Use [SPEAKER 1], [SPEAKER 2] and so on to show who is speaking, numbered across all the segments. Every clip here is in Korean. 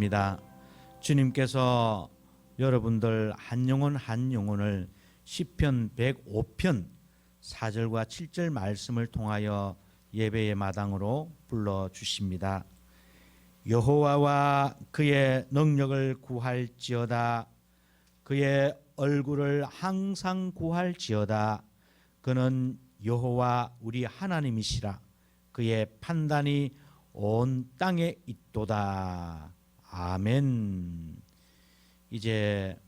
[SPEAKER 1] 기도하겠습니다. 주님께서 여러분들 한 영혼 한 영혼을 시편 105편 4절과 7절 말씀을 통하여 예배의 마당으로 불러주십니다. 여호와와 그의 능력을 구할지어다. 그의 얼굴을 항상 구할지어다. 그는 여호와 우리 하나님이시라. 그의 판단이 온 땅에 있도다. 아멘. 이제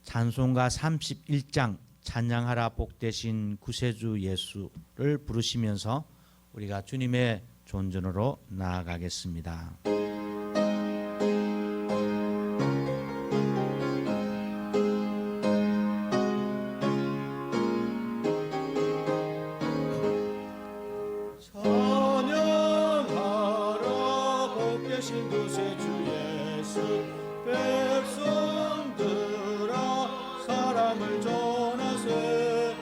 [SPEAKER 1] 찬송가 31장 찬양하라 복되신 구세주 예수를 부르시면서 우리가 주님의 존전으로 나아가겠습니다.
[SPEAKER 2] 찬양하라 복되신 구세주 예수 백성들아 사랑을 전하세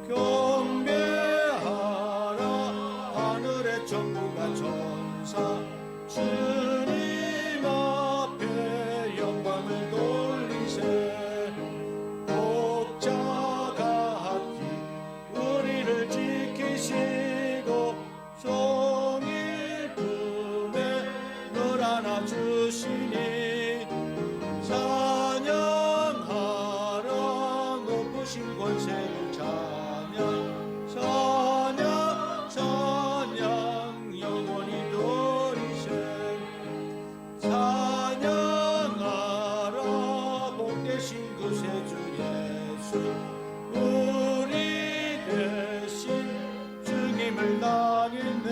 [SPEAKER 2] 경배하라 하늘의 천부가 천사 주님 앞에 영광을 돌리세 복자가 하기 우리를 지키시고 종일 품에 늘 안아주시니 찬양하라 높으신 권세를 찬양 찬양 찬양 영원히 돌이세 찬양하라 복되신 구세주 예수 우리 대신 주님을 당했네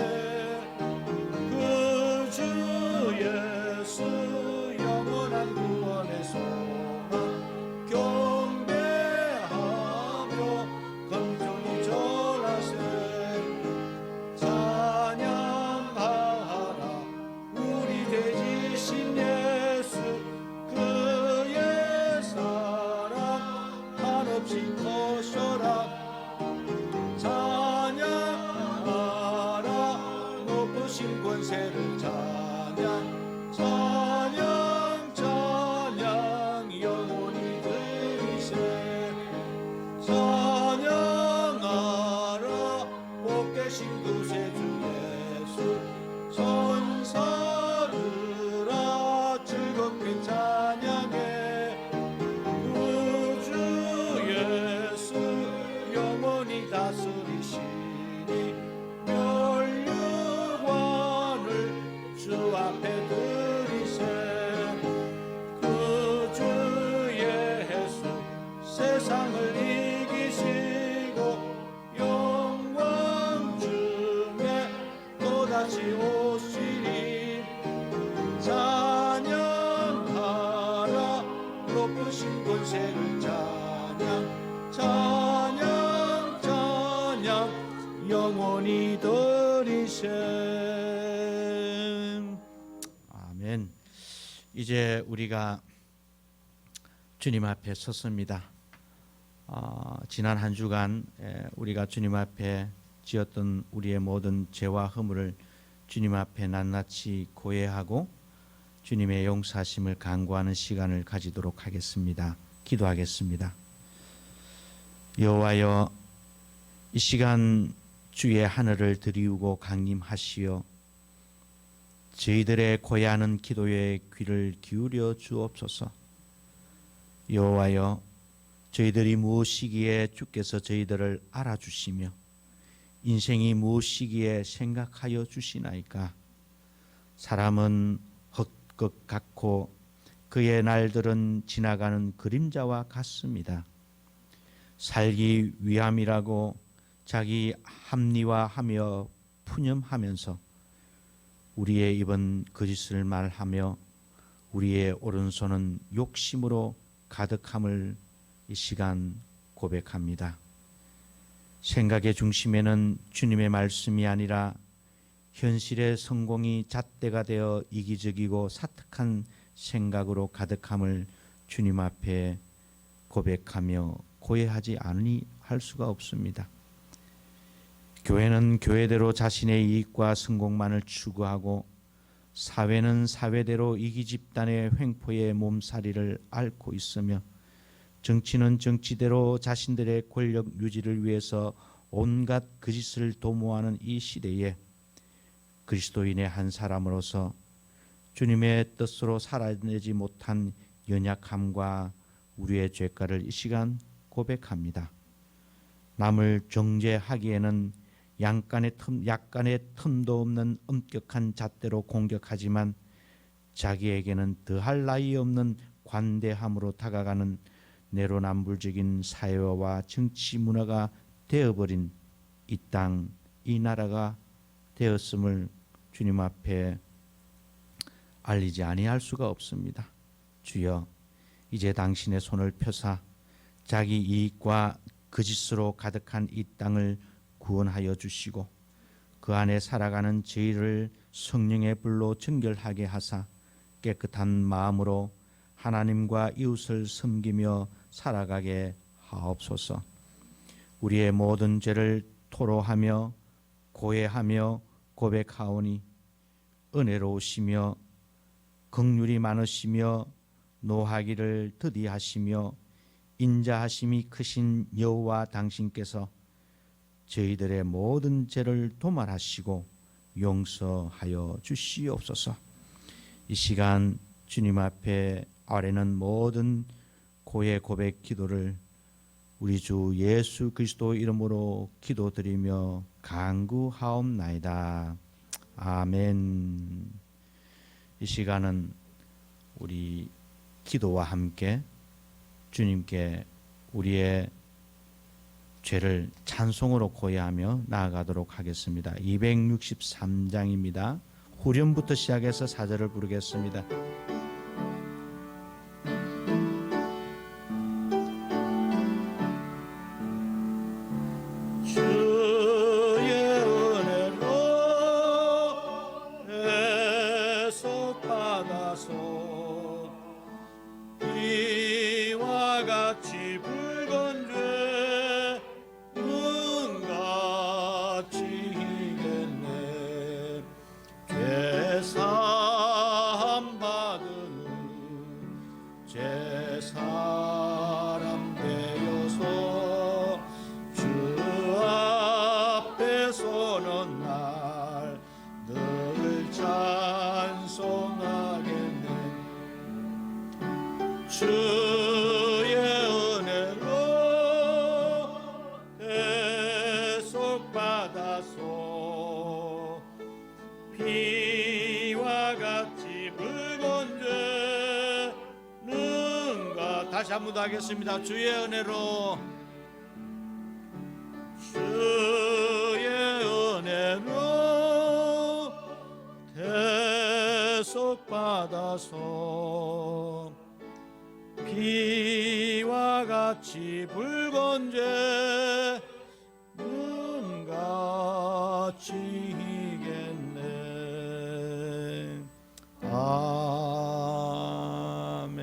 [SPEAKER 2] 그 주 예수 영원한 구원의 소망 경배하며 긍휼히 전하세 찬양하라 우리 대지신 예수 그의 사랑 한없이 커셔라 찬양하라 높으신 권세를 찬양 찬양 찬양 영원히 들으세 찬양하라 복되신 구세주 예수 천사들아 즐겁게 찬양해 구주 예수 영원히 다스리시니 멸류관을 주 앞에 드리세 구주 예수 세상을 이기시고 영광 중에 또다시 오시니 찬양하라 높으신 권세를 찬양 찬양 찬양 영원히 들이세.
[SPEAKER 1] 아멘. 이제 우리가 주님 앞에 섰습니다. 지난 한 주간 우리가 주님 앞에 지었던 우리의 모든 죄와 허물을 주님 앞에 낱낱이 고해하고 주님의 용서하심을 간구하는 시간을 가지도록 하겠습니다. 기도하겠습니다. 여호와여, 이 시간 주의 하늘을 들이우고 강림하시어 저희들의 고해하는 기도에 귀를 기울여 주옵소서. 여호와여, 저희들이 무엇이기에 주께서 저희들을 알아주시며 인생이 무엇이기에 생각하여 주시나이까. 사람은 헛것 같고 그의 날들은 지나가는 그림자와 같습니다. 살기 위함이라고 자기 합리화하며 푸념하면서 우리의 입은 거짓을 말하며 우리의 오른손은 욕심으로 가득함을 이 시간 고백합니다. 생각의 중심에는 주님의 말씀이 아니라 현실의 성공이 잣대가 되어 이기적이고 사특한 생각으로 가득함을 주님 앞에 고백하며 고해하지 아니할 수가 없습니다. 교회는 교회대로 자신의 이익과 성공만을 추구하고 사회는 사회대로 이기 집단의 횡포의 몸살이를 앓고 있으며 정치는 정치대로 자신들의 권력 유지를 위해서 온갖 거짓을 도모하는 이 시대에 그리스도인의 한 사람으로서 주님의 뜻으로 살아내지 못한 연약함과 우리의 죄가를 이 시간 고백합니다. 남을 정죄하기에는 약간의 틈도 없는 엄격한 잣대로 공격하지만 자기에게는 더할 나위 없는 관대함으로 다가가는 내로남불적인 사회와 정치 문화가 되어버린 이 땅, 이 나라가 되었음을 주님 앞에 알리지 아니할 수가 없습니다. 주여, 이제 당신의 손을 펴사 자기 이익과 거짓으로 가득한 이 땅을 구원하여 주시고 그 안에 살아가는 저희를 성령의 불로 정결하게 하사 깨끗한 마음으로 하나님과 이웃을 섬기며 살아가게 하옵소서. 우리의 모든 죄를 토로하며 고해하며 고백하오니 은혜로우시며 긍휼이 많으시며 노하기를 더디하시며 인자하심이 크신 여호와 당신께서 저희들의 모든 죄를 도말하시고 용서하여 주시옵소서. 이 시간 주님 앞에 아뢰는 모든 고해 고백 기도를 우리 주 예수 그리스도 이름으로 기도드리며 간구하옵나이다. 아멘. 이 시간은 우리 기도와 함께 주님께 우리의 죄를 찬송으로 고해하며 나아가도록 하겠습니다. 263장입니다. 후렴부터 시작해서 4절을 부르겠습니다.
[SPEAKER 2] 주의 은혜로 대속받아서 피와 같이 붉은 죄는가. 다시 한 번 더 하겠습니다. 주의 은혜로 대속받아서 피와 같이 붉은 죄는 같이 이겠네. 아멘.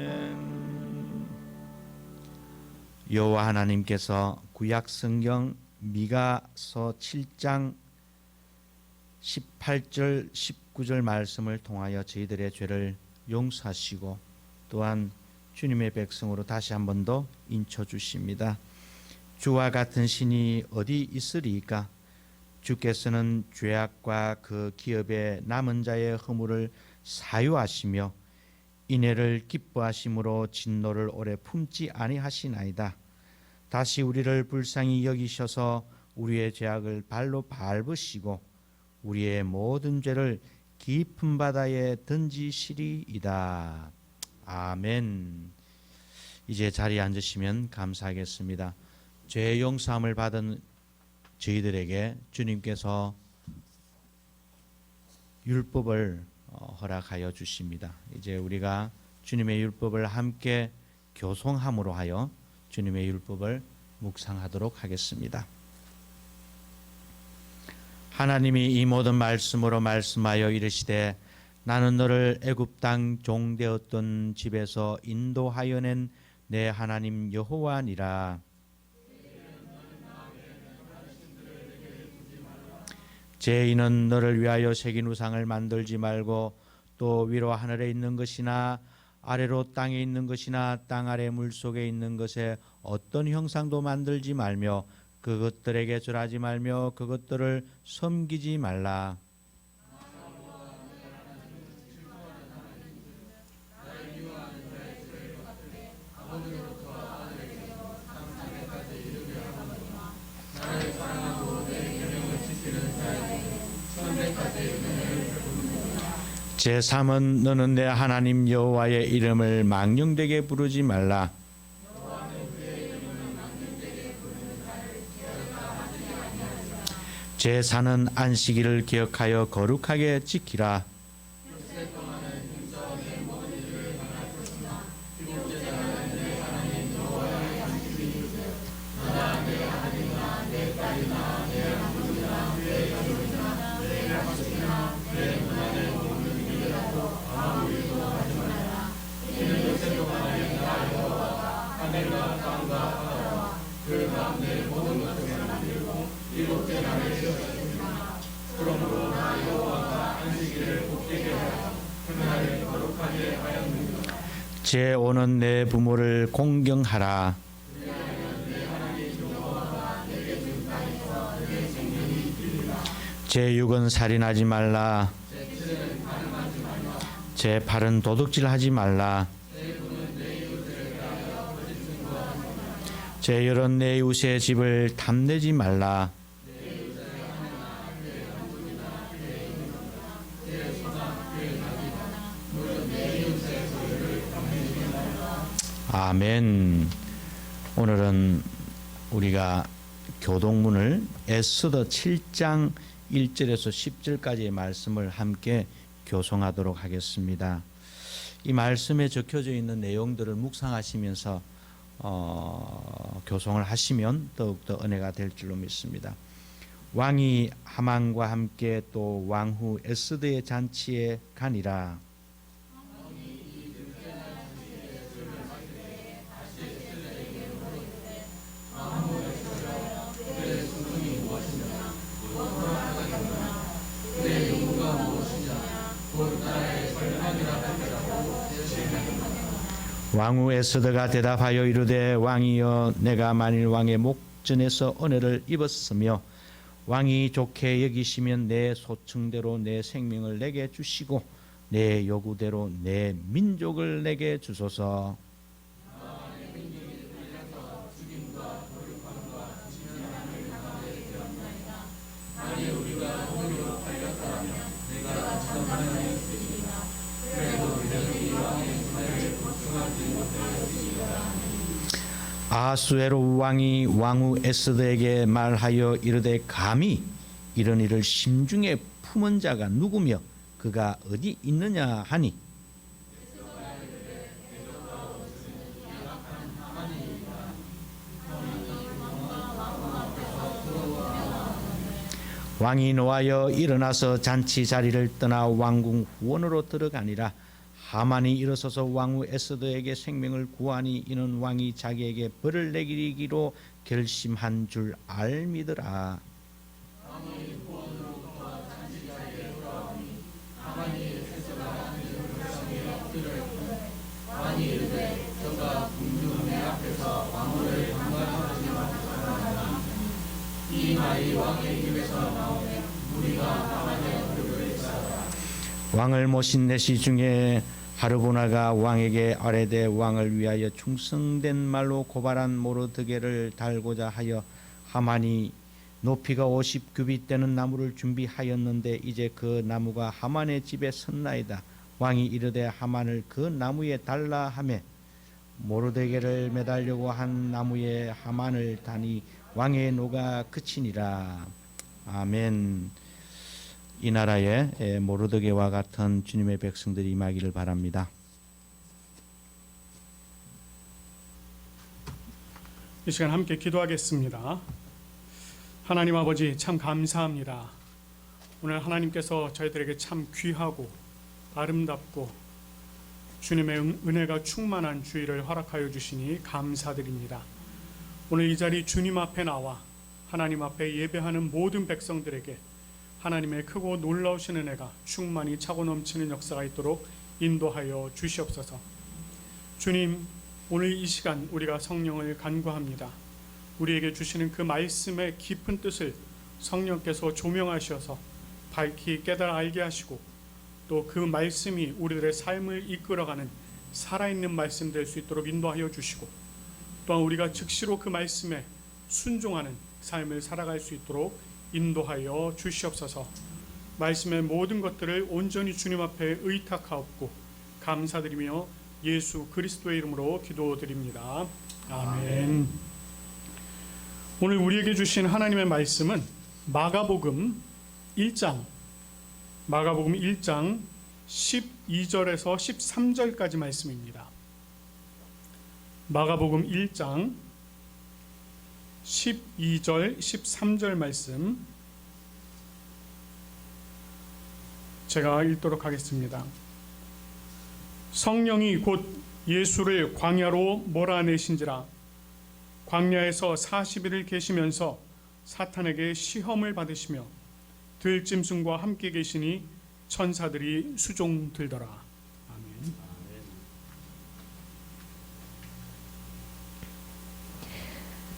[SPEAKER 1] 여호와 하나님께서 구약 성경 미가서 7장 18절 19절 말씀을 통하여 저희들의 죄를 용서하시고 또한 주님의 백성으로 다시 한 번 더 인쳐 주십니다. 주와 같은 신이 어디 있으리이까? 주께서는 죄악과 그 기업의 남은 자의 허물을 사유하시며 인애를 기뻐하심으로 진노를 오래 품지 아니하시나이다. 다시 우리를 불쌍히 여기셔서 우리의 죄악을 발로 밟으시고 우리의 모든 죄를 깊은 바다에 던지시리이다. 아멘. 이제 자리에 앉으시면 감사하겠습니다. 죄 용서함을 받은 저희들에게 주님께서 율법을 허락하여 주십니다. 이제 우리가 주님의 율법을 함께 교송함으로 하여 주님의 율법을 묵상하도록 하겠습니다. 하나님이 이 모든 말씀으로 말씀하여 이르시되 나는 너를 애굽 땅 종되었던 집에서 인도하여 낸 내 하나님 여호와니라. 죄인은 너를 위하여 새긴 우상을 만들지 말고 또 위로 하늘에 있는 것이나 아래로 땅에 있는 것이나 땅 아래 물속에 있는 것에 어떤 형상도 만들지 말며 그것들에게 절하지 말며 그것들을 섬기지 말라. 제3은 너는 내 하나님 여호와의 이름을 망령되게 부르지 말라. 제4는 안식일을 기억하여 거룩하게 지키라. 제5는 내 부모를 공경하라. 제6은 살인하지 말라. 제8은 도둑질하지 말라. 제10은 내 이웃의 집을 탐내지 말라. 아멘. 오늘은 우리가 교동문을 에스더 7장 1절에서 10절까지의 말씀을 함께 교송하도록 하겠습니다. 이 말씀에 적혀져 있는 내용들을 묵상하시면서 교송을 하시면 더욱더 은혜가 될 줄로 믿습니다. 왕이 하만과 함께 또 왕후 에스더의 잔치에 가니라. 왕후 에스더가 대답하여 이르되 왕이여 내가 만일 왕의 목전에서 은혜를 입었으며 왕이 좋게 여기시면 내 소청대로 내 생명을 내게 주시고 내 요구대로 내 민족을 내게 주소서. 아수에로 왕이 왕후 에스더에게 말하여 이르되 감히 이런 일을 심중에 품은 자가 누구며 그가 어디 있느냐 하니 왕이 노하여 일어나서 잔치 자리를 떠나 왕궁 후원으로 들어가니라. 하만이 일어서서 왕후 에스더에게 생명을 구하니 이는 왕이 자기에게 벌을 내리기로 결심한 줄 알미더라. 왕을 모신 내시 중에 하르보나가 왕에게 아뢰되 왕을 위하여 충성된 말로 고발한 모르드게를 달고자 하여 하만이 높이가 50규빗 되는 나무를 준비하였는데 이제 그 나무가 하만의 집에 섰나이다. 왕이 이르되 하만을 그 나무에 달라 하매 모르드게를 매달려고 한 나무에 하만을 다니 왕의 노가 그치니라. 아멘. 이 나라에 모르드게와 같은 주님의 백성들이 임하기를 바랍니다.
[SPEAKER 3] 이 시간 함께 기도하겠습니다. 하나님 아버지 참 감사합니다. 오늘 하나님께서 저희들에게 참 귀하고 아름답고 주님의 은혜가 충만한 주일을 허락하여 주시니 감사드립니다. 오늘 이 자리 주님 앞에 나와 하나님 앞에 예배하는 모든 백성들에게 하나님의 크고 놀라우신 은혜가 충만히 차고 넘치는 역사가 있도록 인도하여 주시옵소서. 주님, 오늘 이 시간 우리가 성령을 간구합니다. 우리에게 주시는 그 말씀의 깊은 뜻을 성령께서 조명하셔서 밝히 깨달아 알게 하시고 또 그 말씀이 우리들의 삶을 이끌어가는 살아있는 말씀 될 수 있도록 인도하여 주시고 또한 우리가 즉시로 그 말씀에 순종하는 삶을 살아갈 수 있도록 인도하여 주시옵소서. 말씀의 모든 것들을 온전히 주님 앞에 의탁하옵고 감사드리며 예수 그리스도의 이름으로 기도드립니다. 아멘. 오늘 우리에게 주신 하나님의 말씀은 마가복음 1장 12절에서 13절까지 말씀입니다. 마가복음 1장 12절 13절 말씀 제가 읽도록 하겠습니다. 성령이 곧 예수를 광야로 몰아내신지라 광야에서 40일을 계시면서 사탄에게 시험을 받으시며 들짐승과 함께 계시니 천사들이 수종 들더라. 아멘.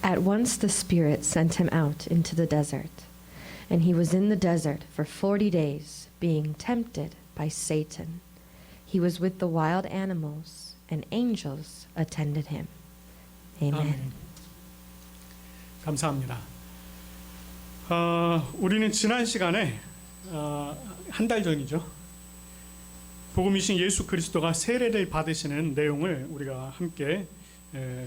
[SPEAKER 4] At once the Spirit sent him out into the desert, and he was in the desert for 40 days, being tempted by Satan. He was with the wild animals, and angels attended him. Amen.
[SPEAKER 3] 감사합니다. 우리는 지난 시간에 한 달 전이죠. 복음이신 예수 그리스도가 세례를 받으시는 내용을 우리가 함께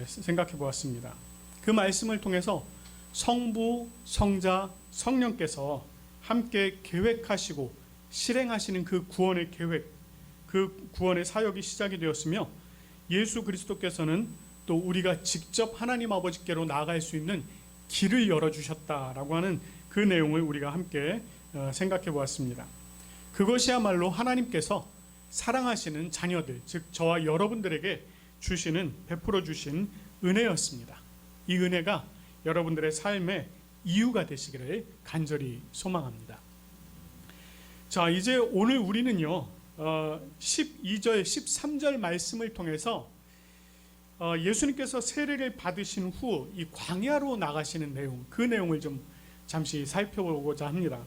[SPEAKER 3] 생각해 보았습니다. 그 말씀을 통해서 성부, 성자, 성령께서 함께 계획하시고 실행하시는 그 구원의 계획, 그 구원의 사역이 시작이 되었으며 예수 그리스도께서는 또 우리가 직접 하나님 아버지께로 나아갈 수 있는 길을 열어주셨다라고 하는 그 내용을 우리가 함께 생각해 보았습니다. 그것이야말로 하나님께서 사랑하시는 자녀들, 즉 저와 여러분들에게 주시는, 베풀어 주신 은혜였습니다. 이 은혜가 여러분들의 삶의 이유가 되시기를 간절히 소망합니다. 자, 이제 오늘 우리는요 12절 13절 말씀을 통해서 예수님께서 세례를 받으신 후 이 광야로 나가시는 내용, 그 내용을 좀 잠시 살펴보고자 합니다.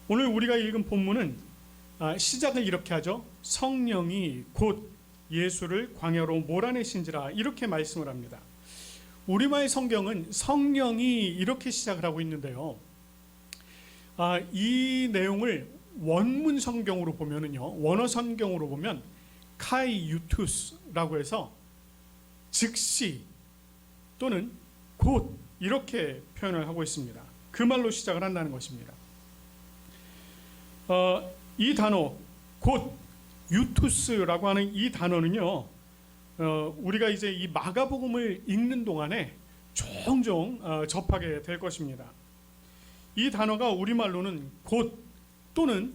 [SPEAKER 3] 오늘 우리가 읽은 본문은 시작을 이렇게 하죠. 성령이 곧 예수를 광야로 몰아내신지라, 이렇게 말씀을 합니다. 우리말 성경은 성령이 이렇게 시작을 하고 있는데요. 이 내용을 원문 성경으로 보면은요, 원어 성경으로 보면 카이 유투스라고 해서 즉시 또는 곧 이렇게 표현을 하고 있습니다. 그 말로 시작을 한다는 것입니다. 이 단어 곧 유투스라고 하는 이 단어는요, 우리가 이제 이 마가복음을 읽는 동안에 종종 접하게 될 것입니다. 이 단어가 우리말로는 곧 또는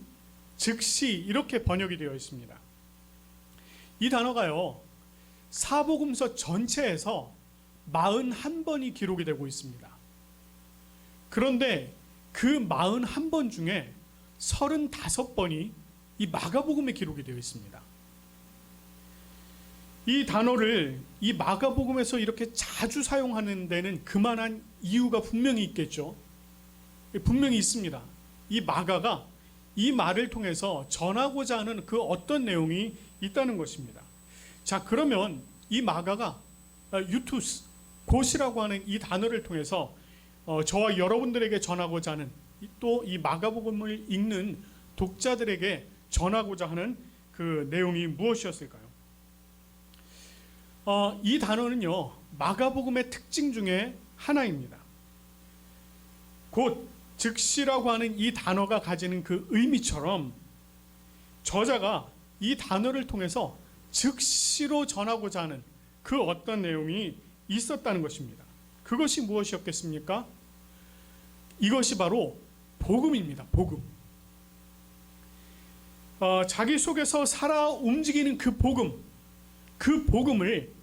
[SPEAKER 3] 즉시 이렇게 번역이 되어 있습니다. 이 단어가요, 사복음서 전체에서 41번이 기록이 되고 있습니다. 그런데 그 41번 중에 35번이 이 마가복음에 기록이 되어 있습니다. 이 단어를 이 마가복음에서 이렇게 자주 사용하는 데는 그만한 이유가 분명히 있겠죠. 분명히 있습니다. 이 마가가 이 말을 통해서 전하고자 하는 그 어떤 내용이 있다는 것입니다. 자, 그러면 이 마가가 유투스, 곧이라고 하는 이 단어를 통해서 저와 여러분들에게 전하고자 하는, 또 이 마가복음을 읽는 독자들에게 전하고자 하는 그 내용이 무엇이었을까요? 이 단어는요, 마가복음의 특징 중에 하나입니다. 곧, 즉시라고 하는 이 단어가 가지는 그 의미처럼 저자가 이 단어를 통해서 즉시로 전하고자 하는 그 어떤 내용이 있었다는 것입니다. 그것이 무엇이었겠습니까? 이것이 바로 복음입니다. 복음. 자기 속에서 살아 움직이는 그 복음, 그 복음을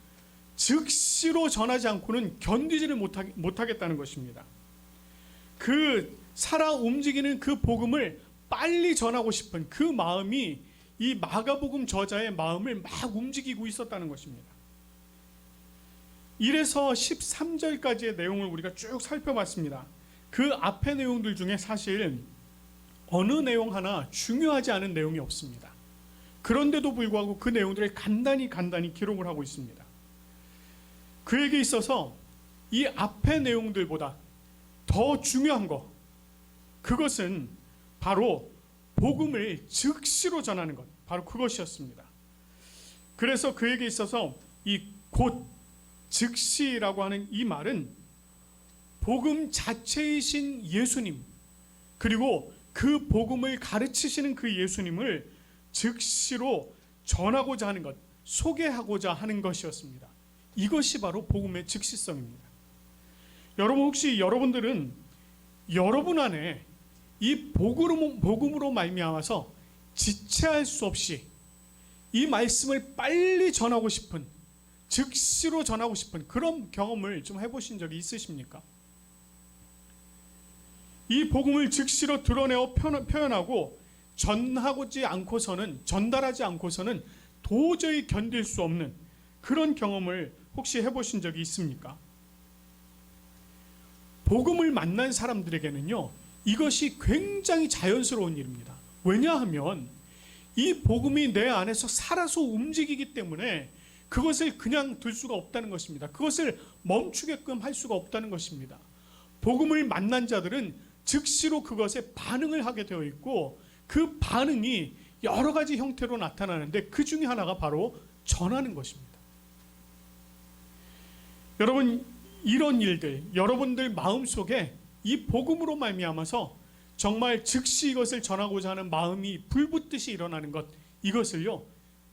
[SPEAKER 3] 즉시로 전하지 않고는 견디지를 못하겠다는 것입니다. 그 살아 움직이는 그 복음을 빨리 전하고 싶은 그 마음이 이 마가복음 저자의 마음을 막 움직이고 있었다는 것입니다. 이래서 13절까지의 내용을 우리가 쭉 살펴봤습니다. 그 앞의 내용들 중에 사실 어느 내용 하나 중요하지 않은 내용이 없습니다. 그런데도 불구하고 그 내용들을 간단히 기록을 하고 있습니다. 그에게 있어서 이 앞의 내용들보다 더 중요한 것, 그것은 바로 복음을 즉시로 전하는 것, 바로 그것이었습니다. 그래서 그에게 있어서 이 곧 즉시라고 하는 이 말은 복음 자체이신 예수님, 그리고 그 복음을 가르치시는 그 예수님을 즉시로 전하고자 하는 것, 소개하고자 하는 것이었습니다. 이것이 바로 복음의 즉시성입니다. 여러분, 혹시 여러분들은 여러분 안에 이 복음으로 말미암아서 지체할 수 없이 이 말씀을 빨리 전하고 싶은, 즉시로 전하고 싶은 그런 경험을 좀 해보신 적이 있으십니까? 이 복음을 즉시로 드러내어 표현하고 전달하지 않고서는 도저히 견딜 수 없는 그런 경험을 혹시 해보신 적이 있습니까? 복음을 만난 사람들에게는요, 이것이 굉장히 자연스러운 일입니다. 왜냐하면 이 복음이 내 안에서 살아서 움직이기 때문에 그것을 그냥 둘 수가 없다는 것입니다. 그것을 멈추게끔 할 수가 없다는 것입니다. 복음을 만난 자들은 즉시로 그것에 반응을 하게 되어 있고, 그 반응이 여러 가지 형태로 나타나는데 그 중에 하나가 바로 전하는 것입니다. 여러분, 이런 일들, 여러분들 마음속에 이 복음으로 말미암아서 정말 즉시 이것을 전하고자 하는 마음이 불붙듯이 일어나는 것, 이것을요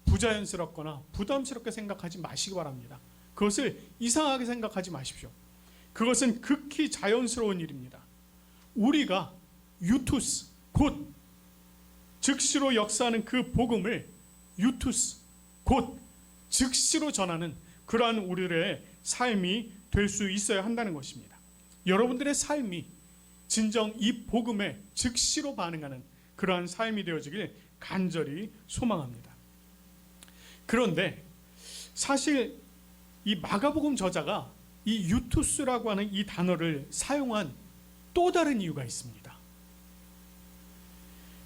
[SPEAKER 3] 부자연스럽거나 부담스럽게 생각하지 마시기 바랍니다. 그것을 이상하게 생각하지 마십시오. 그것은 극히 자연스러운 일입니다. 우리가 유투스, 곧 즉시로 역사하는 그 복음을 유투스, 곧 즉시로 전하는 그러한 우리의 삶이 될 수 있어야 한다는 것입니다. 여러분들의 삶이 진정 이 복음에 즉시로 반응하는 그러한 삶이 되어지길 간절히 소망합니다. 그런데 사실 이 마가복음 저자가 이 유투스라고 하는 이 단어를 사용한 또 다른 이유가 있습니다.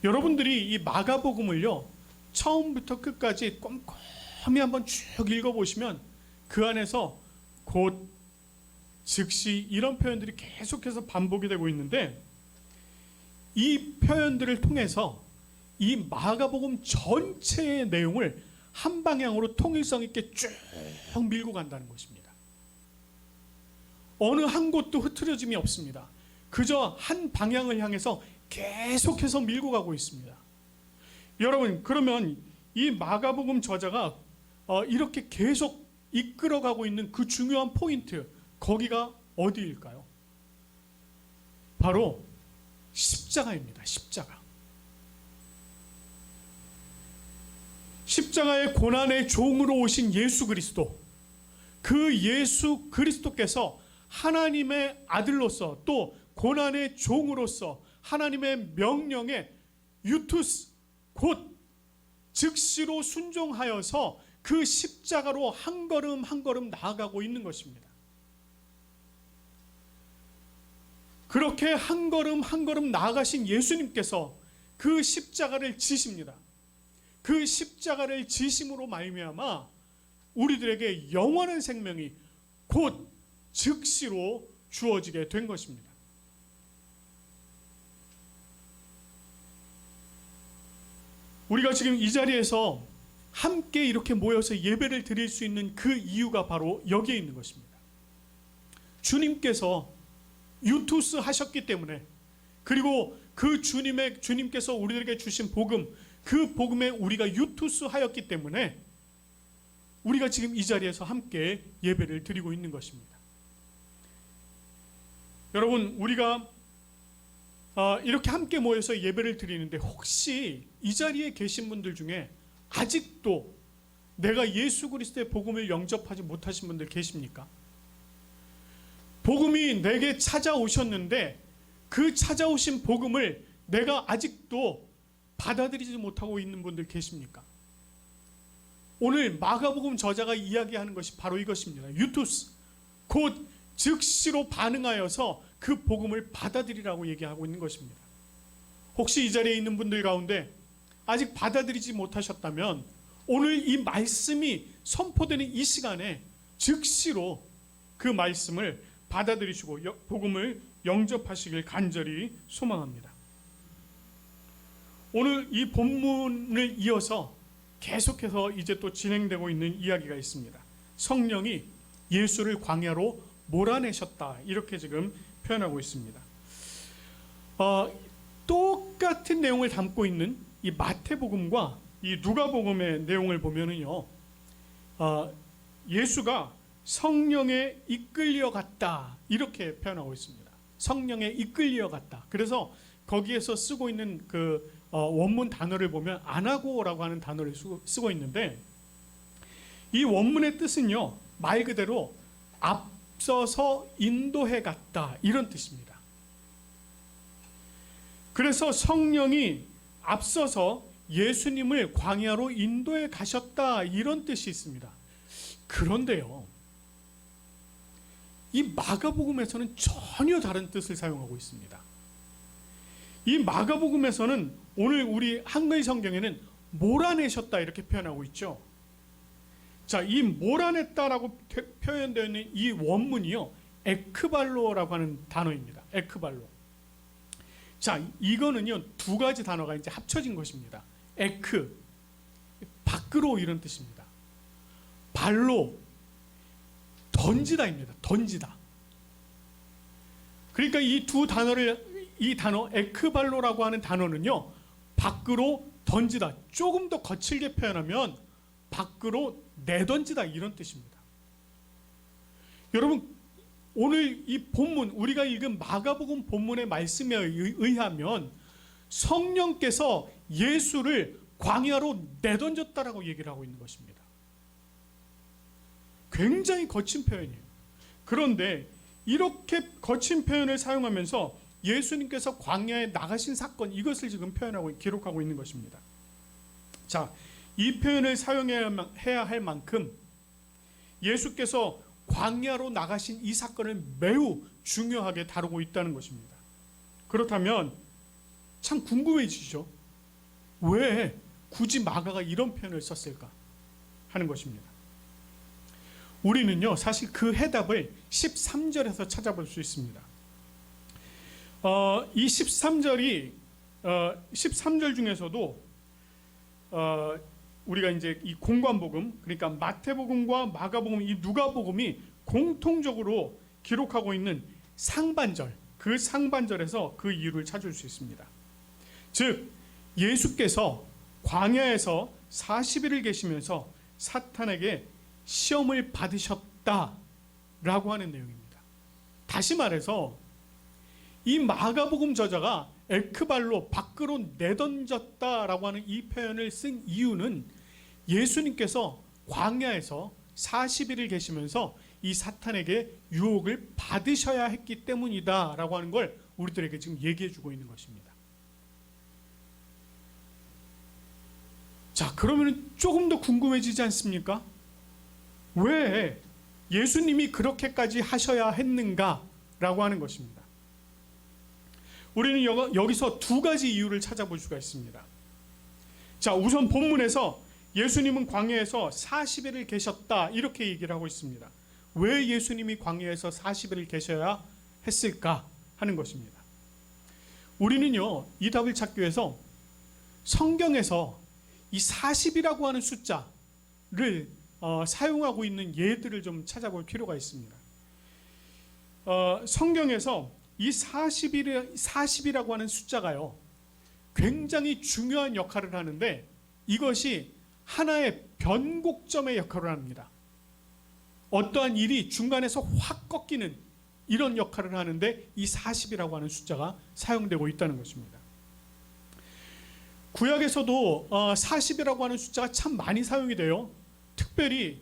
[SPEAKER 3] 여러분들이 이 마가복음을요 처음부터 끝까지 꼼꼼히 한번 쭉 읽어보시면 그 안에서 곧, 즉시 이런 표현들이 계속해서 반복이 되고 있는데, 이 표현들을 통해서 이 마가복음 전체의 내용을 한 방향으로 통일성 있게 쭉 밀고 간다는 것입니다. 어느 한 곳도 흐트러짐이 없습니다. 그저 한 방향을 향해서 계속해서 밀고 가고 있습니다. 여러분, 그러면 이 마가복음 저자가 이렇게 계속 이끌어가고 있는 그 중요한 포인트, 거기가 어디일까요? 바로 십자가입니다. 십자가의 고난의 종으로 오신 예수 그리스도, 그 예수 그리스도께서 하나님의 아들로서 또 고난의 종으로서 하나님의 명령에 유투스, 곧 즉시로 순종하여서 그 십자가로 한 걸음 한 걸음 나아가고 있는 것입니다. 그렇게 한 걸음 한 걸음 나아가신 예수님께서 그 십자가를 지십니다. 그 십자가를 지심으로 말미암아 우리들에게 영원한 생명이 곧 즉시로 주어지게 된 것입니다. 우리가 지금 이 자리에서 함께 이렇게 모여서 예배를 드릴 수 있는 그 이유가 바로 여기에 있는 것입니다. 주님께서 유투스 하셨기 때문에, 그리고 그 주님께서 우리들에게 주신 복음, 그 복음에 우리가 유투스 하였기 때문에 우리가 지금 이 자리에서 함께 예배를 드리고 있는 것입니다. 여러분, 우리가 이렇게 함께 모여서 예배를 드리는데 혹시 이 자리에 계신 분들 중에 아직도 내가 예수 그리스도의 복음을 영접하지 못하신 분들 계십니까? 복음이 내게 찾아오셨는데 그 찾아오신 복음을 내가 아직도 받아들이지 못하고 있는 분들 계십니까? 오늘 마가복음 저자가 이야기하는 것이 바로 이것입니다. 유투스, 곧 즉시로 반응하여서 그 복음을 받아들이라고 얘기하고 있는 것입니다. 혹시 이 자리에 있는 분들 가운데 아직 받아들이지 못하셨다면 오늘 이 말씀이 선포되는 이 시간에 즉시로 그 말씀을 받아들이시고 복음을 영접하시길 간절히 소망합니다. 오늘 이 본문을 이어서 계속해서 이제 또 진행되고 있는 이야기가 있습니다. 성령이 예수를 광야로 몰아내셨다, 이렇게 지금 표현하고 있습니다. 똑같은 내용을 담고 있는 이 마태복음과 이 누가복음의 내용을 보면은요, 예수가 성령에 이끌려 갔다, 이렇게 표현하고 있습니다. 성령에 이끌려 갔다. 그래서 거기에서 쓰고 있는 그 원문 단어를 보면 아나고라고 하는 단어를 쓰고 있는데, 이 원문의 뜻은요, 말 그대로 앞서서 인도해 갔다, 이런 뜻입니다. 그래서 성령이 앞서서 예수님을 광야로 인도해 가셨다, 이런 뜻이 있습니다. 그런데요, 이 마가복음에서는 전혀 다른 뜻을 사용하고 있습니다. 이 마가복음에서는 오늘 우리 한글 성경에는 몰아내셨다, 이렇게 표현하고 있죠. 자, 이 몰아냈다라고 표현되어 있는 이 원문이요, 에크발로라고 하는 단어입니다. 에크발로. 자, 이거는요, 두 가지 단어가 이제 합쳐진 것입니다. 에크, 밖으로, 이런 뜻입니다. 발로, 던지다입니다. 던지다. 그러니까 이 두 단어를, 이 단어 에크발로라고 하는 단어는요, 밖으로 던지다, 조금 더 거칠게 표현하면 밖으로 내던지다, 이런 뜻입니다. 여러분, 오늘 이 본문, 우리가 읽은 마가복음 본문의 말씀에 의하면 성령께서 예수를 광야로 내던졌다라고 얘기를 하고 있는 것입니다. 굉장히 거친 표현이에요. 그런데 이렇게 거친 표현을 사용하면서 예수님께서 광야에 나가신 사건, 이것을 지금 표현하고 기록하고 있는 것입니다. 자, 이 표현을 사용해야 할 만큼 예수께서 광야로 나가신 이 사건을 매우 중요하게 다루고 있다는 것입니다. 그렇다면 참 궁금해지죠. 왜 굳이 마가가 이런 표현을 썼을까 하는 것입니다. 우리는요, 사실 그 해답을 13절에서 찾아볼 수 있습니다. 이 13절이 13절 중에서도 우리가 이제 이 공관복음, 그러니까 마태복음과 마가복음, 이 누가복음이 공통적으로 기록하고 있는 상반절, 그 상반절에서 그 이유를 찾을 수 있습니다. 즉, 예수께서 광야에서 40일을 계시면서 사탄에게 시험을 받으셨다라고 하는 내용입니다. 다시 말해서 이 마가복음 저자가 에크발로, 밖으로 내던졌다라고 하는 이 표현을 쓴 이유는 예수님께서 광야에서 40일을 계시면서 이 사탄에게 유혹을 받으셔야 했기 때문이다라고 하는 걸 우리들에게 지금 얘기해 주고 있는 것입니다. 자, 그러면 조금 더 궁금해지지 않습니까? 왜 예수님이 그렇게까지 하셔야 했는가라고 하는 것입니다. 우리는 여기서 두 가지 이유를 찾아볼 수가 있습니다. 자, 우선 본문에서 예수님은 광야에서 40일을 계셨다, 이렇게 얘기를 하고 있습니다. 왜 예수님이 광야에서 40일을 계셔야 했을까 하는 것입니다. 우리는요, 이 답을 찾기 위해서 성경에서 이 40이라고 하는 숫자를 사용하고 있는 예들을 좀 찾아볼 필요가 있습니다. 성경에서 이 40이라고 하는 숫자가요, 굉장히 중요한 역할을 하는데, 이것이 하나의 변곡점의 역할을 합니다. 어떠한 일이 중간에서 확 꺾이는 이런 역할을 하는데 이 40이라고 하는 숫자가 사용되고 있다는 것입니다. 구약에서도 40이라고 하는 숫자가 참 많이 사용이 돼요. 특별히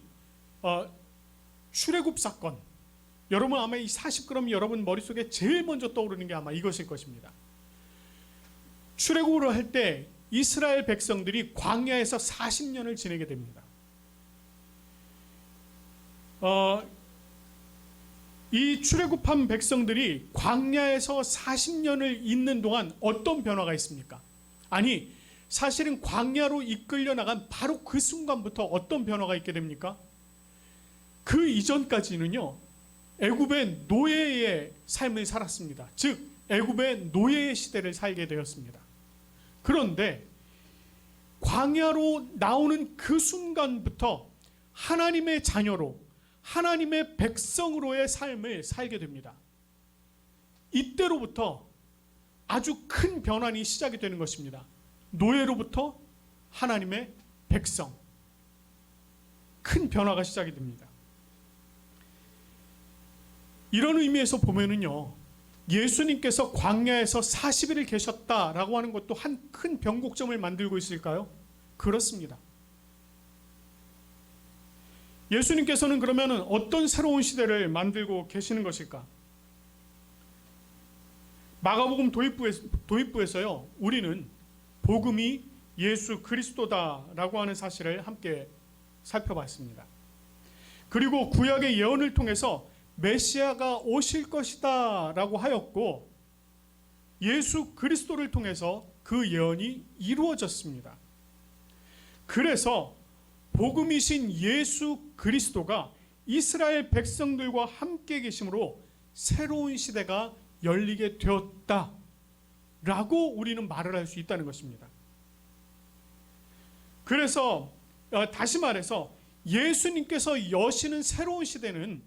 [SPEAKER 3] 출애굽 사건, 여러분 아마 이 40g 여러분 머릿속에 제일 먼저 떠오르는 게 아마 이것일 것입니다. 출애굽을 할 때 이스라엘 백성들이 광야에서 40년을 지내게 됩니다. 이 출애굽한 백성들이 광야에서 40년을 있는 동안 어떤 변화가 있습니까? 아니, 사실은 광야로 이끌려 나간 바로 그 순간부터 어떤 변화가 있게 됩니까? 그 이전까지는요, 애굽의 노예의 삶을 살았습니다. 즉 애굽의 노예의 시대를 살게 되었습니다. 그런데 광야로 나오는 그 순간부터 하나님의 자녀로, 하나님의 백성으로의 삶을 살게 됩니다. 이때로부터 아주 큰 변환이 시작이 되는 것입니다. 노예로부터 하나님의 백성, 큰 변화가 시작이 됩니다. 이런 의미에서 보면은요, 예수님께서 광야에서 40일을 계셨다라고 하는 것도 한 큰 변곡점을 만들고 있을까요? 그렇습니다. 예수님께서는 그러면 어떤 새로운 시대를 만들고 계시는 것일까? 마가복음 도입부에서요, 우리는 복음이 예수 그리스도다라고 하는 사실을 함께 살펴봤습니다. 그리고 구약의 예언을 통해서 메시아가 오실 것이다 라고 하였고, 예수 그리스도를 통해서 그 예언이 이루어졌습니다. 그래서 복음이신 예수 그리스도가 이스라엘 백성들과 함께 계심으로 새로운 시대가 열리게 되었다 라고 우리는 말을 할 수 있다는 것입니다. 그래서 다시 말해서 예수님께서 여시는 새로운 시대는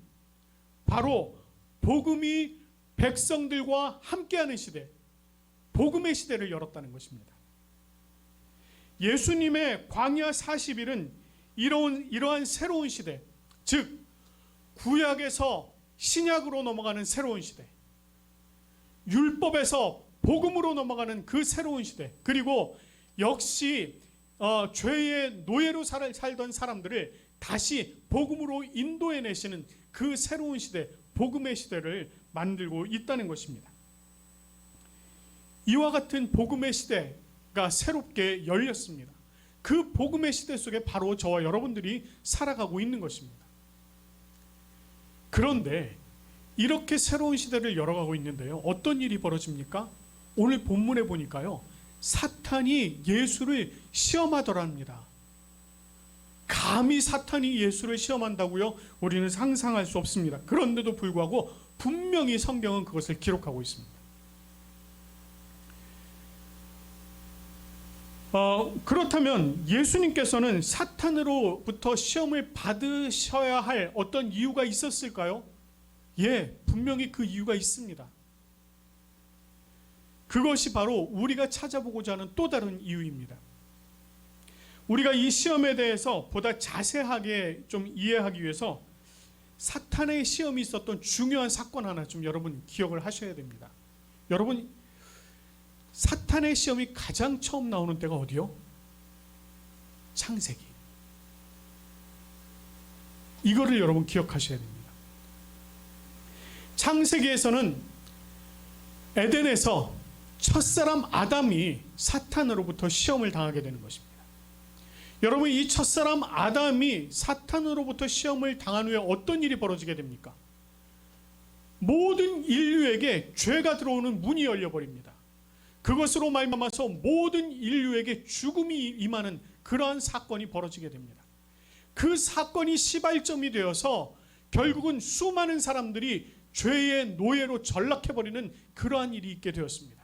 [SPEAKER 3] 바로 복음이 백성들과 함께하는 시대, 복음의 시대를 열었다는 것입니다. 예수님의 광야 40일은 이러한 새로운 시대, 즉 구약에서 신약으로 넘어가는 새로운 시대, 율법에서 복음으로 넘어가는 그 새로운 시대, 그리고 역시 죄의 노예로 살던 사람들을 다시 복음으로 인도해내시는 그 새로운 시대, 복음의 시대를 만들고 있다는 것입니다. 이와 같은 복음의 시대가 새롭게 열렸습니다. 그 복음의 시대 속에 바로 저와 여러분들이 살아가고 있는 것입니다. 그런데 이렇게 새로운 시대를 열어가고 있는데요, 어떤 일이 벌어집니까? 오늘 본문에 보니까요, 사탄이 예수를 시험하더랍니다. 감히 사탄이 예수를 시험한다고요? 우리는 상상할 수 없습니다. 그런데도 불구하고 분명히 성경은 그것을 기록하고 있습니다. 그렇다면 예수님께서는 사탄으로부터 시험을 받으셔야 할 어떤 이유가 있었을까요? 예, 분명히 그 이유가 있습니다. 그것이 바로 우리가 찾아보고자 하는 또 다른 이유입니다. 우리가 이 시험에 대해서 보다 자세하게 좀 이해하기 위해서 사탄의 시험이 있었던 중요한 사건 하나 좀 여러분 기억을 하셔야 됩니다. 여러분, 사탄의 시험이 가장 처음 나오는 때가 어디요? 창세기. 이거를 여러분 기억하셔야 됩니다. 창세기에서는 에덴에서 첫사람 아담이 사탄으로부터 시험을 당하게 되는 것입니다. 여러분, 이 첫사람 아담이 사탄으로부터 시험을 당한 후에 어떤 일이 벌어지게 됩니까? 모든 인류에게 죄가 들어오는 문이 열려버립니다. 그것으로 말미암아서 모든 인류에게 죽음이 임하는 그러한 사건이 벌어지게 됩니다. 그 사건이 시발점이 되어서 결국은 수많은 사람들이 죄의 노예로 전락해버리는 그러한 일이 있게 되었습니다.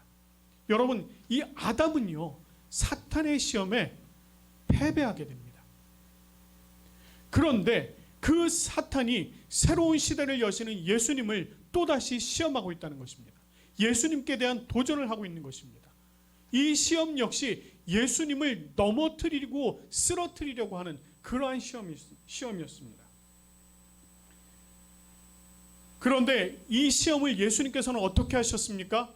[SPEAKER 3] 여러분, 이 아담은요, 사탄의 시험에 패배하게 됩니다. 그런데 그 사탄이 새로운 시대를 여시는 예수님을 또다시 시험하고 있다는 것입니다. 예수님께 대한 도전을 하고 있는 것입니다. 이 시험 역시 예수님을 넘어뜨리고 쓰러뜨리려고 하는 그러한 시험이었습니다. 그런데 이 시험을 예수님께서는 어떻게 하셨습니까?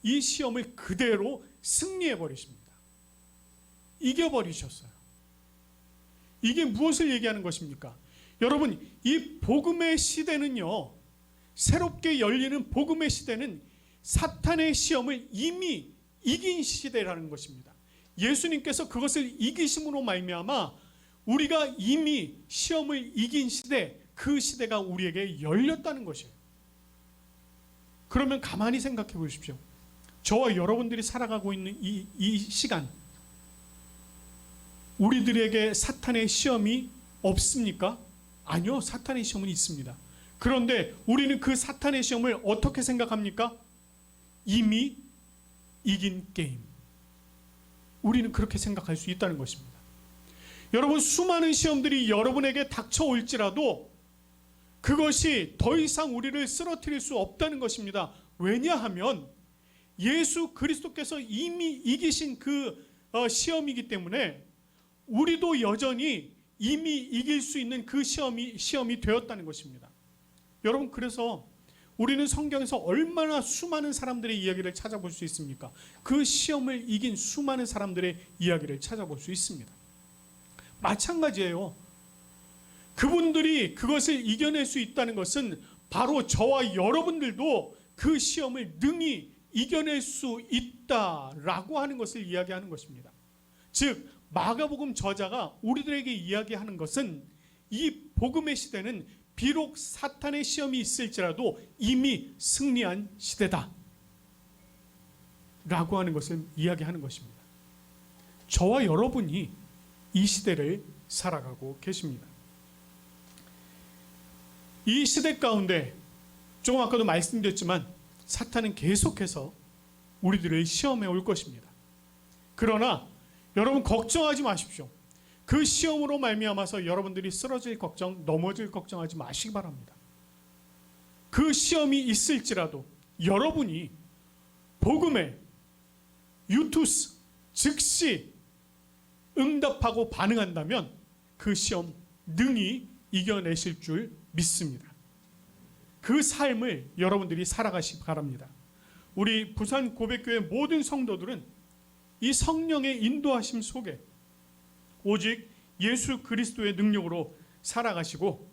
[SPEAKER 3] 이 시험을 그대로 승리해 버리십니다. 이겨버리셨어요. 이게 무엇을 얘기하는 것입니까? 여러분, 이 복음의 시대는요, 새롭게 열리는 복음의 시대는 사탄의 시험을 이미 이긴 시대라는 것입니다. 예수님께서 그것을 이기심으로 말미암아 우리가 이미 시험을 이긴 시대, 그 시대가 우리에게 열렸다는 것이에요. 그러면 가만히 생각해 보십시오. 저와 여러분들이 살아가고 있는 이 시간, 우리들에게 사탄의 시험이 없습니까? 아니요, 사탄의 시험은 있습니다. 그런데 우리는 그 사탄의 시험을 어떻게 생각합니까? 이미 이긴 게임. 우리는 그렇게 생각할 수 있다는 것입니다. 여러분, 수많은 시험들이 여러분에게 닥쳐올지라도 그것이 더 이상 우리를 쓰러뜨릴 수 없다는 것입니다. 왜냐하면 예수 그리스도께서 이미 이기신 그 시험이기 때문에 우리도 여전히 이미 이길 수 있는 그 시험이 되었다는 것입니다. 여러분, 그래서 우리는 성경에서 얼마나 수많은 사람들의 이야기를 찾아볼 수 있습니까? 그 시험을 이긴 수많은 사람들의 이야기를 찾아볼 수 있습니다. 마찬가지예요. 그분들이 그것을 이겨낼 수 있다는 것은 바로 저와 여러분들도 그 시험을 능히 이겨낼 수 있다라고 하는 것을 이야기하는 것입니다. 즉, 마가복음 저자가 우리들에게 이야기하는 것은 이 복음의 시대는 비록 사탄의 시험이 있을지라도 이미 승리한 시대다 라고 하는 것을 이야기하는 것입니다. 저와 여러분이 이 시대를 살아가고 계십니다. 이 시대 가운데 조금 아까도 말씀드렸지만 사탄은 계속해서 우리들을 시험해 올 것입니다. 그러나 여러분, 걱정하지 마십시오. 그 시험으로 말미암아서 여러분들이 쓰러질 걱정, 넘어질 걱정하지 마시기 바랍니다. 그 시험이 있을지라도 여러분이 복음에 유투스, 즉시 응답하고 반응한다면 그 시험 능히 이겨내실 줄 믿습니다. 그 삶을 여러분들이 살아가시기 바랍니다. 우리 부산 고백교회 모든 성도들은 이 성령의 인도하심 속에 오직 예수 그리스도의 능력으로 살아가시고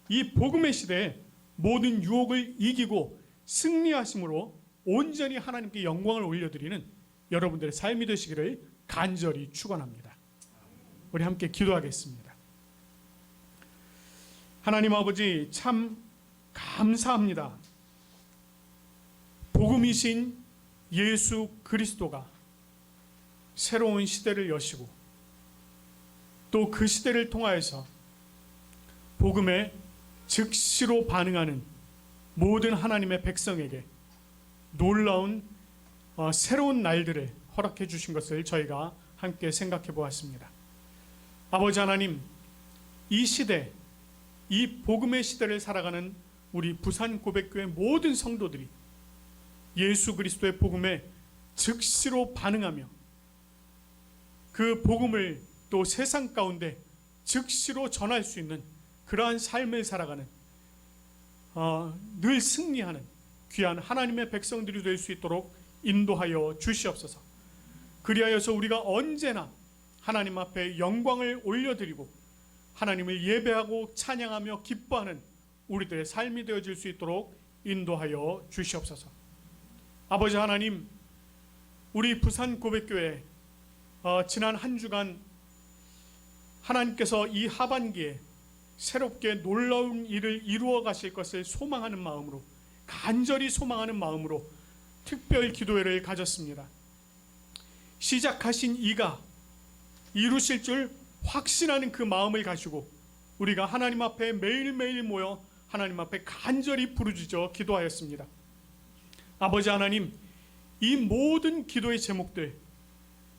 [SPEAKER 3] 이 복음의 시대에 모든 유혹을 이기고 승리하심으로 온전히 하나님께 영광을 올려드리는 여러분들의 삶이 되시기를 간절히 축원합니다. 우리 함께 기도하겠습니다. 하나님 아버지, 참 감사합니다. 복음이신 예수 그리스도가 새로운 시대를 여시고 또 그 시대를 통하여서 복음에 즉시로 반응하는 모든 하나님의 백성에게 놀라운 새로운 날들을 허락해 주신 것을 저희가 함께 생각해 보았습니다. 아버지 하나님, 이 시대, 이 복음의 시대를 살아가는 우리 부산 고백교회 모든 성도들이 예수 그리스도의 복음에 즉시로 반응하며 그 복음을 또 세상 가운데 즉시로 전할 수 있는 그러한 삶을 살아가는 늘 승리하는 귀한 하나님의 백성들이 될 수 있도록 인도하여 주시옵소서. 그리하여서 우리가 언제나 하나님 앞에 영광을 올려드리고 하나님을 예배하고 찬양하며 기뻐하는 우리들의 삶이 되어질 수 있도록 인도하여 주시옵소서. 아버지 하나님, 우리 부산 고백교회 지난 한 주간 하나님께서 이 하반기에 새롭게 놀라운 일을 이루어 가실 것을 소망하는 마음으로, 간절히 소망하는 마음으로 특별 기도회를 가졌습니다. 시작하신 이가 이루실 줄 확신하는 그 마음을 가지고 우리가 하나님 앞에 매일매일 모여 하나님 앞에 간절히 부르짖어 기도하였습니다. 아버지 하나님, 이 모든 기도의 제목들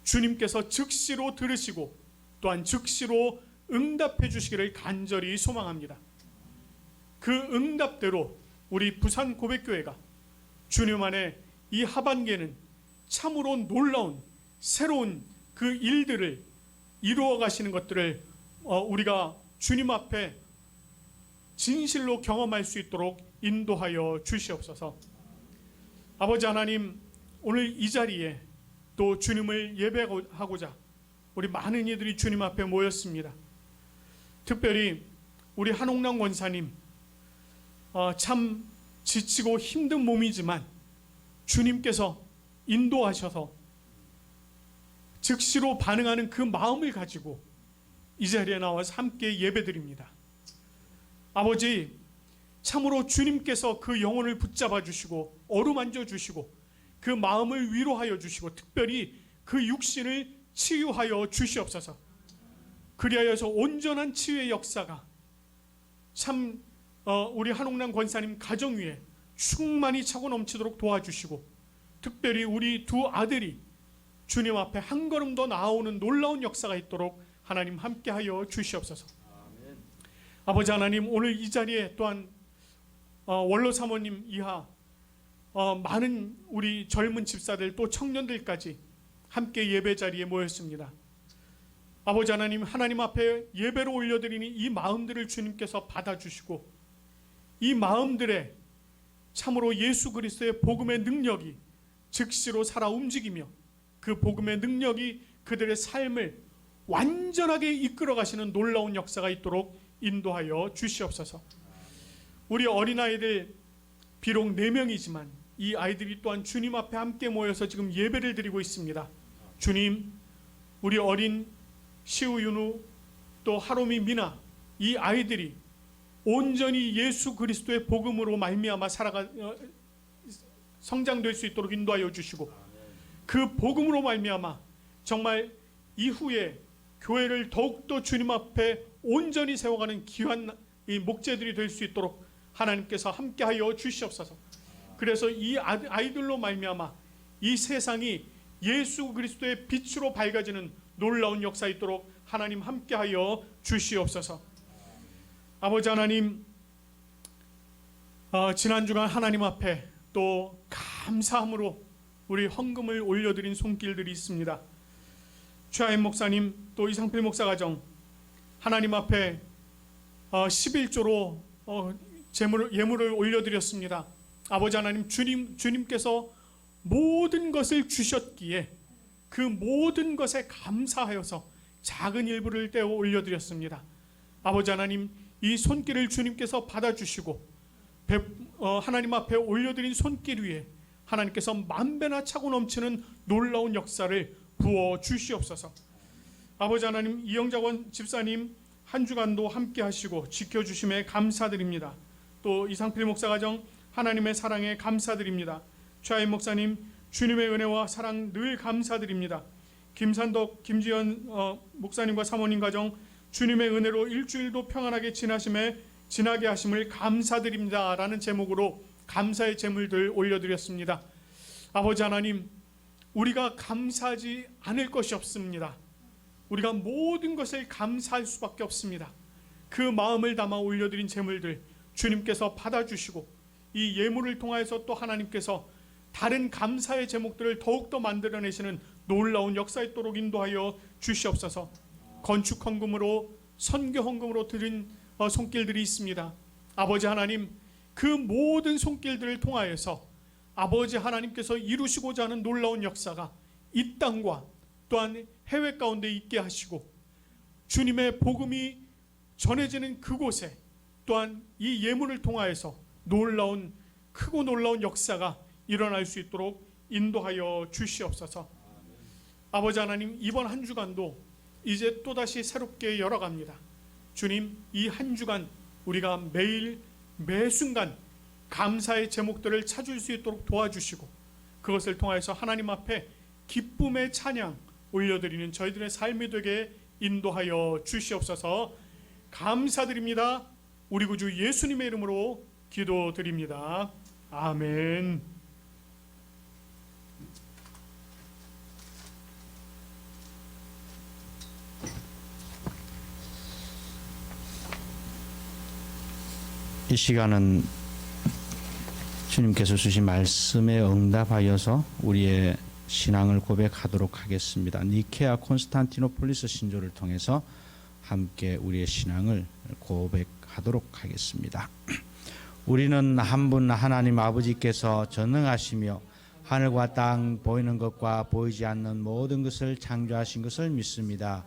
[SPEAKER 3] 주님께서 즉시로 들으시고 또한 즉시로 응답해 주시기를 간절히 소망합니다. 그 응답대로 우리 부산 고백교회가 주님 안에 이 하반기에는 참으로 놀라운 새로운 그 일들을 이루어 가시는 것들을 우리가 주님 앞에 진실로 경험할 수 있도록 인도하여 주시옵소서. 아버지 하나님, 오늘 이 자리에 또 주님을 예배하고자 우리 많은 이들이 주님 앞에 모였습니다. 특별히 우리 한옥남 권사님, 참 지치고 힘든 몸이지만 주님께서 인도하셔서 즉시로 반응하는 그 마음을 가지고 이 자리에 나와서 함께 예배드립니다. 아버지, 참으로 주님께서 그 영혼을 붙잡아 주시고 어루만져 주시고 그 마음을 위로하여 주시고 특별히 그 육신을 치유하여 주시옵소서. 그리하여서 온전한 치유의 역사가 참 우리 한옥남 권사님 가정 위에 충만히 차고 넘치도록 도와주시고 특별히 우리 두 아들이 주님 앞에 한 걸음 더 나아오는 놀라운 역사가 있도록 하나님 함께하여 주시옵소서. 아버지 하나님, 오늘 이 자리에 또한 원로 사모님 이하 많은 우리 젊은 집사들 또 청년들까지 함께 예배 자리에 모였습니다. 아버지 하나님, 하나님 앞에 예배로 올려드리니 이 마음들을 주님께서 받아주시고 이 마음들에 참으로 예수 그리스도의 복음의 능력이 즉시로 살아 움직이며 그 복음의 능력이 그들의 삶을 완전하게 이끌어 가시는 놀라운 역사가 있도록 인도하여 주시옵소서. 우리 어린아이들 비록 4명이지만 이 아이들이 또한 주님 앞에 함께 모여서 지금 예배를 드리고 있습니다. 주님, 우리 어린 시우, 윤우, 또 하롬이, 미나, 이 아이들이 온전히 예수 그리스도의 복음으로 말미암아 성장될 수 있도록 인도하여 주시고 그 복음으로 말미암아 정말 이후에 교회를 더욱더 주님 앞에 온전히 세워가는 귀한 이 목재들이 될 수 있도록 하나님께서 함께하여 주시옵소서. 그래서 이 아이들로 말미암아 이 세상이 예수 그리스도의 빛으로 밝아지는 놀라운 역사 있도록 하나님 함께하여 주시옵소서. 아버지 하나님, 지난 주간 하나님 앞에 또 감사함으로 우리 헌금을 올려드린 손길들이 있습니다. 최하임 목사님, 또 이상필 목사 가정 하나님 앞에 11조로 예물을 올려드렸습니다. 아버지 하나님, 주님께서 모든 것을 주셨기에 그 모든 것에 감사하여서 작은 일부를 떼어 올려드렸습니다. 아버지 하나님, 이 손길을 주님께서 받아주시고 하나님 앞에 올려드린 손길 위에 하나님께서 만배나 차고 넘치는 놀라운 역사를 부어 주시옵소서. 아버지 하나님, 이영자권 집사님 한 주간도 함께 하시고 지켜주심에 감사드립니다. 또 이상필 목사 가정 하나님의 사랑에 감사드립니다. 최하임 목사님 주님의 은혜와 사랑 늘 감사드립니다. 김산덕, 김지연 목사님과 사모님 가정 주님의 은혜로 일주일도 평안하게 지나게 하심을 감사드립니다 라는 제목으로 감사의 제물들 올려드렸습니다. 아버지 하나님, 우리가 감사하지 않을 것이 없습니다. 우리가 모든 것을 감사할 수밖에 없습니다. 그 마음을 담아 올려드린 제물들 주님께서 받아주시고 이 예물을 통하여서 또 하나님께서 다른 감사의 제목들을 더욱더 만들어내시는 놀라운 역사 있도록 인도하여 주시옵소서. 건축 헌금으로, 선교 헌금으로 드린 손길들이 있습니다. 아버지 하나님, 그 모든 손길들을 통하여서 아버지 하나님께서 이루시고자 하는 놀라운 역사가 이 땅과 또한 해외 가운데 있게 하시고 주님의 복음이 전해지는 그곳에 또한 이 예물을 통하여서 크고 놀라운 역사가 일어날 수 있도록 인도하여 주시옵소서. 아버지 하나님, 이번 한 주간도 이제 또다시 새롭게 열어갑니다. 주님, 이 한 주간 우리가 매일 매순간 감사의 제목들을 찾을 수 있도록 도와주시고 그것을 통하여서 하나님 앞에 기쁨의 찬양 올려드리는 저희들의 삶이 되게 인도하여 주시옵소서. 감사드립니다. 우리 구주 예수님의 이름으로 기도드립니다. 아멘.
[SPEAKER 1] 이 시간은 주님께서 주신 말씀에 응답하여서 우리의 신앙을 고백하도록 하겠습니다. 니케아 콘스탄티노폴리스 신조를 통해서 함께 우리의 신앙을 고백하도록 하겠습니다. 우리는 한 분 하나님 아버지께서 전능하시며 하늘과 땅, 보이는 것과 보이지 않는 모든 것을 창조하신 것을 믿습니다.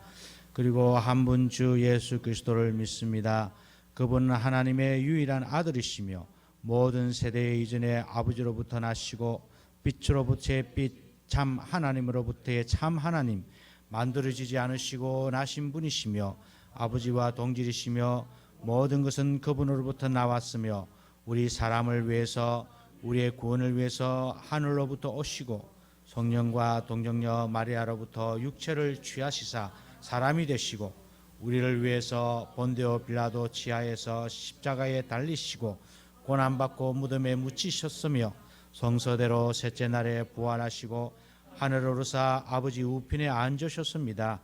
[SPEAKER 1] 그리고 한 분 주 예수 그리스도를 믿습니다. 그분은 하나님의 유일한 아들이시며 모든 세대 이전에 아버지로부터 나시고 빛으로부터의 빛 참 하나님으로부터의 참 하나님 만들어지지 않으시고 나신 분이시며 아버지와 동질이시며 모든 것은 그분으로부터 나왔으며 우리 사람을 위해서 우리의 구원을 위해서 하늘로부터 오시고 성령과 동정녀 마리아로부터 육체를 취하시사 사람이 되시고 우리를 위해서 본데오 빌라도 지하에서 십자가에 달리시고 고난받고 무덤에 묻히셨으며 성서대로 셋째 날에 부활하시고 하늘로 오르사 아버지 우편에 앉으셨습니다.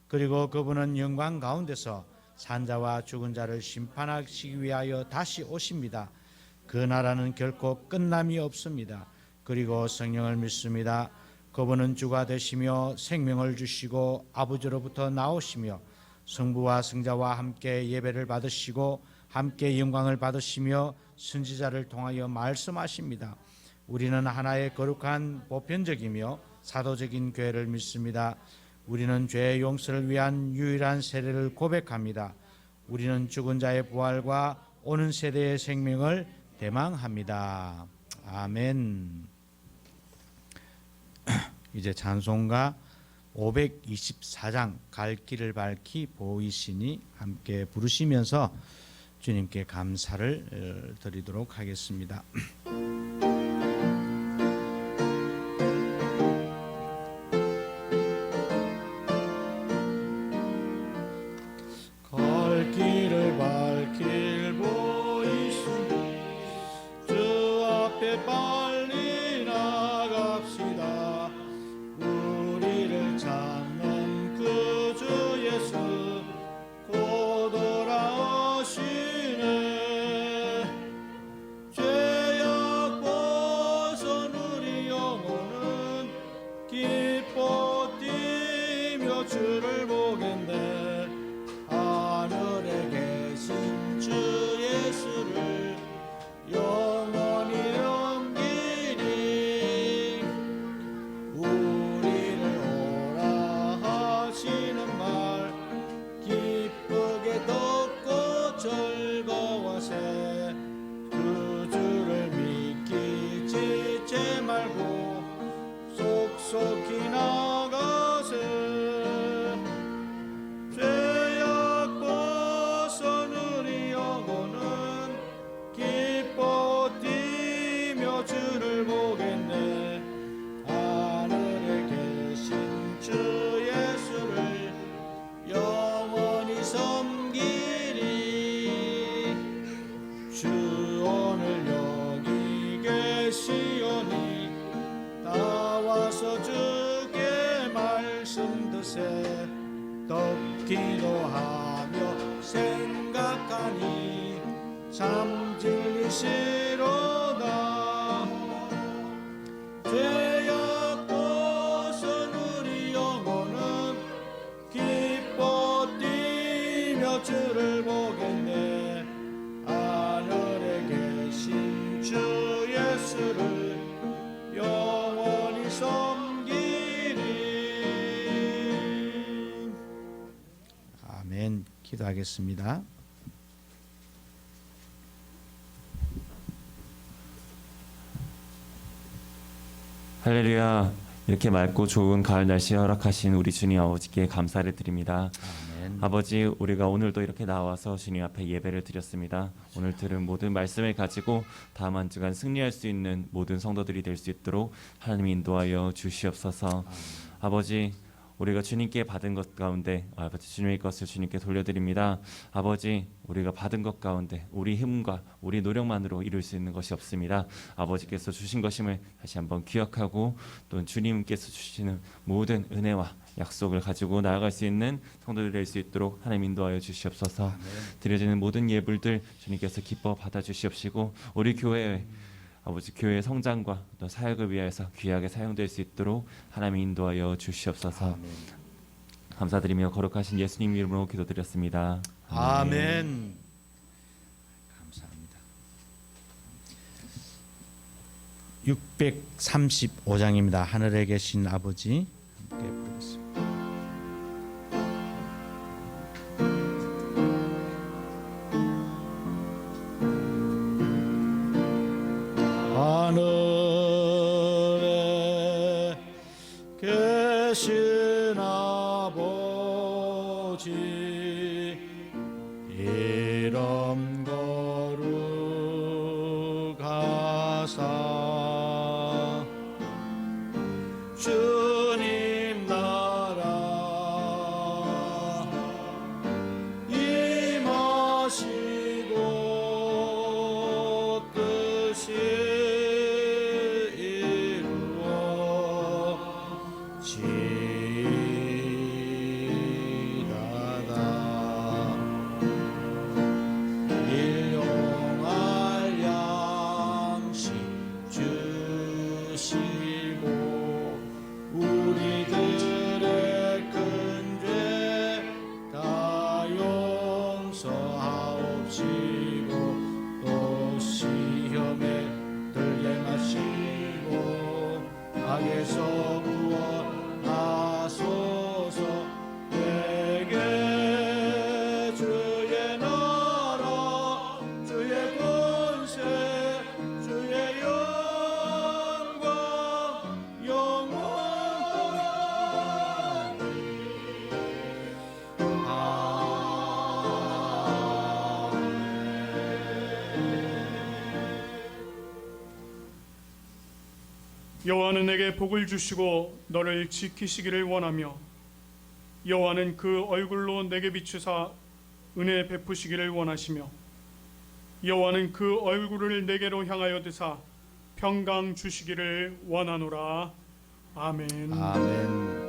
[SPEAKER 1] 그리고 그분은 영광 가운데서 산자와 죽은 자를 심판하시기 위하여 다시 오십니다. 그 나라는 결코 끝남이 없습니다. 그리고 성령을 믿습니다. 그분은 주가 되시며 생명을 주시고 아버지로부터 나오시며 성부와 성자와 함께 예배를 받으시고 함께 영광을 받으시며 선지자를 통하여 말씀하십니다. 우리는 하나의 거룩한 보편적이며 사도적인 교회를 믿습니다. 우리는 죄의 용서를 위한 유일한 세례를 고백합니다. 우리는 죽은 자의 부활과 오는 세대의 생명을 대망합니다. 아멘. 이제 찬송가 524장 갈 길을 밝히 보이시니 함께 부르시면서 주님께 감사를 드리도록 하겠습니다.
[SPEAKER 2] 갈 길을 밝힐 보이시니 주 앞에 빨리 나갑시다. 우리를 찾는 그 주 예수 곧 돌아오시네. 죄악 벗은 우리 영혼은 기뻐 뛰며 주를 보겠네. 하늘에 계신 주 예수를 영원히 섬기니 우리를 오라 하시는 말 기쁘게 듣고 즐거워세. 그 주를 믿기 지체 말고 속속히 나가세. 죄악 벗은 우리 영혼은 기뻐 뛰며 주를 보겠네. 하늘에 계신 주 예수를 영원히 섬기리. 주 오늘 여기 계시오니 나와서 주께 말씀 드세. 듣기도 하며 생각하니 참 진리시로다. 죄악 벗은 우리 영혼은 기뻐 뛰며 주를 보겠네. 하늘에 계신 주 예수를 영원히 섬기리.
[SPEAKER 1] 아멘. 기도하겠습니다.
[SPEAKER 5] 할렐루야. 이렇게 맑고 좋은 가을 날씨에 허락하신 우리 주님 아버지께 감사를 드립니다.
[SPEAKER 1] 아멘.
[SPEAKER 5] 아버지, 우리가 오늘도 이렇게 나와서 주님 앞에 예배를 드렸습니다. 오늘 들은 모든 말씀을 가지고 다음 한 주간 승리할 수 있는 모든 성도들이 될 수 있도록 하나님 인도하여 주시옵소서. 아버지, 우리가 주님께 받은 것 가운데 아버지 주님의 것을 주님께 돌려드립니다. 아버지, 우리가 받은 것 가운데 우리 힘과 우리 노력만으로 이룰 수 있는 것이 없습니다. 아버지께서 주신 것임을 다시 한번 기억하고 또 주님께서 주시는 모든 은혜와 약속을 가지고 나아갈 수 있는 성도들 될 수 있도록 하나님 인도하여 주시옵소서. 드려지는 모든 예물들 주님께서 기뻐 받아 주시옵시고 우리 교회에 아버지 교회의 성장과 또 사역을 위하여서 귀하게 사용될 수 있도록 하나님 인도하여 주시옵소서.
[SPEAKER 1] 아멘.
[SPEAKER 5] 감사드리며 거룩하신 예수님 이름으로 기도드렸습니다.
[SPEAKER 1] 아멘. 감사합니다. 635장입니다. 하늘에 계신 아버지 함께 부르겠습니다.
[SPEAKER 2] 하늘에 계신 아버지 이름 거룩하사 주님 나라 임하시고 뜻이 이루어지이다다 일용할 양식 주시고 우리들의 큰 죄 다 용서하옵시고 또 시험에 들게 마시고 악에서 구원하소서 내게 주의 나라 주의 권세 주의 영광 영원히
[SPEAKER 3] 여호와는 내게 복을 주시고 너를 지키시기를 원하며 여호와는 그 얼굴로 내게 비추사 은혜 베푸시기를 원하시며 여호와는 그 얼굴을 내게로 향하여 드사 평강 주시기를 원하노라. 아멘.
[SPEAKER 1] 아멘.